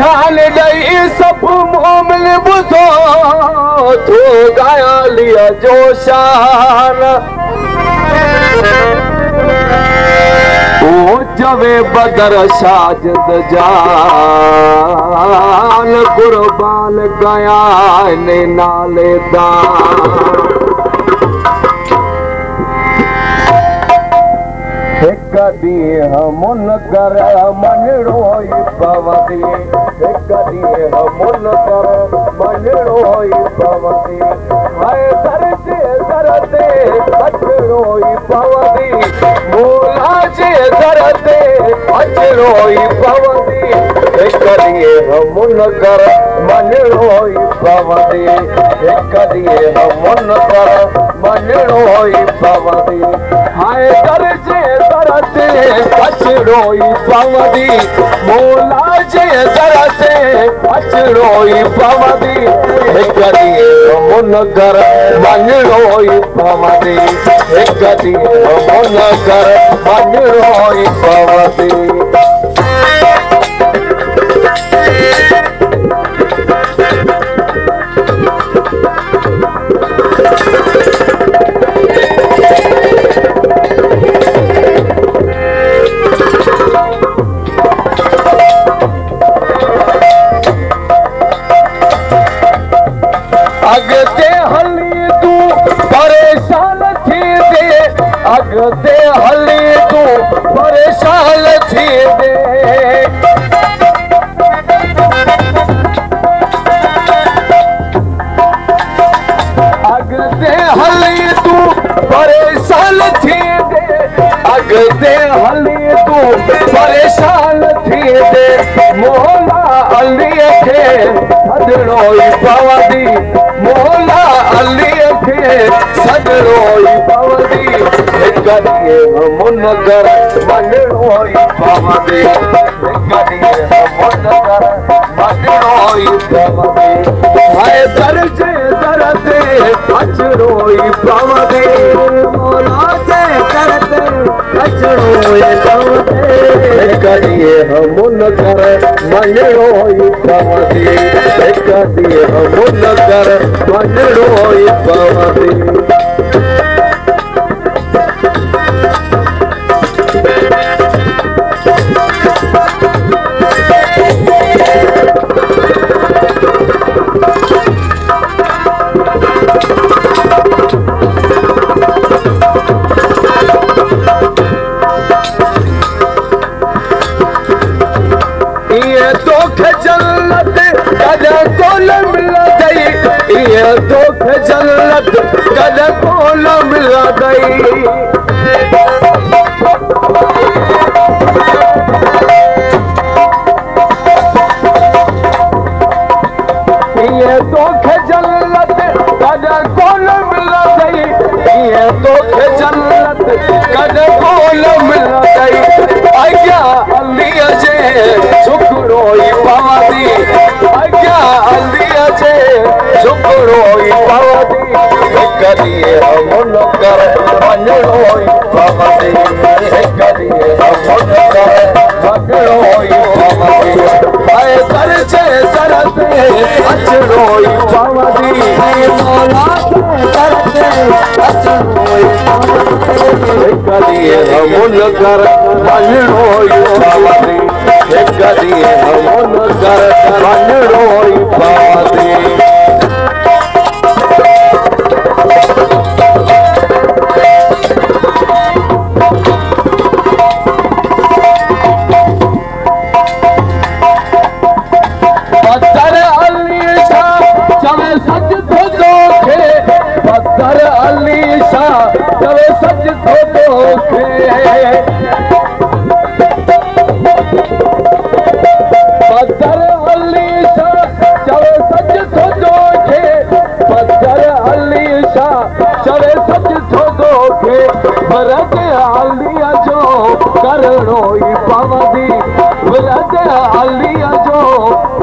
ध्यान ॾेई सभु मोमिल ॿुधो थो गाया लिया जो शान ओ जवे बदर साजिद जान कुर्बान गया ने नाले दान एक ॾींहुं मुनकर मञणो ई पवंदी एक ॾींहुं मुनकर मञणो ई पवंदी हाय दर जे दर ते अचणो ई पवंदी मोला जे दर ते अचणो ई पवंदी एक ॾींहुं मुनकर मञणो ई पवंदी एक ॾींहुं मुनकर मञणो ई पवंदी हाय दर जे दर ते अचणो ई पवंदी मोला जे दर ते अचणो ई पवंदी एक ॾींहुं मुनकर मञणो ई पवंदी एक ॾींहुं मुनकर मञणो ई पवंदी अॻिते हली तूं परेशान थी दे अॻिते हली तूं परेशान थी दे अॻिते हली तूं परेशान थी दे अॻिते हली तूं परेशान थी दे मोला अलीअ खे सॾणो ई पवंदी मोला अलीअ खे सॾणो ई पवंदी हिक ॾींहुं मुनकर मञणो ई पवंदी हिक ॾींहुं मुनकर मञणो ई पवंदी हाय दर जे दर ते अचणो ई पवंदी मोला जे दर ते अचणो ई पवंदी हिक ॾींहुं मुनकर मञणो ई पवंदी हिक ॾींहुं मुनकर मञणो ई पवंदी तोखे जन्नत कॾहिं कोन मिलंदई इहे तोखे जन्नत कॾहिं कोन मिलंदई इहे तोखे जन्नत कॾहिं कोन मिलंदई इहे तोखे जन्नत कॾहिं कोन मिलंदई अॻियां अलीअ जे झुकणो ई पवंदी अॻियां अलीअ जे झुकणो ई पवंदी हिक ॾींहुं मुनकर मञणो ई पवंदी हिक ॾींहुं मुनकर मञणो ई पवंदी हाय दर जे दर ते अचणो ई पवंदी मोला जे दर ते अचणो ई पवंदी हिक ॾींहुं मुनकर मञणो ई पवंदी हिक ॾींहुं मुनकर मञणो ई पवंदी पत्थर अली शाह चवे सच थो तोखे पत्थर अली शाह चवे सच थो तोखे पत्थर अली शाह चवे सच थो तोखे पत्थर अली शाह चवे सच थो तोखे भरत अलीअ जो करणो ई पवंदी भरत अलीअ जो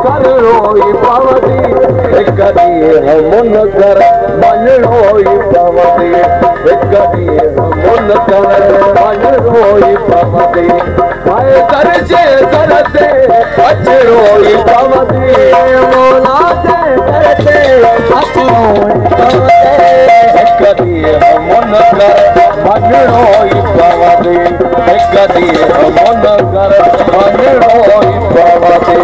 करणो ई पवंदी हिक ॾींहुं मुनकर मञणो ई पवंदी हिक ॾींहुं मुनकर मञणो ई पवंदी हाय दर जे दर ते अचरोई पवते मौला जे करते अचरोई पवते कदी मन कर मगरोई पवते कदी मन कर मगरोई पवते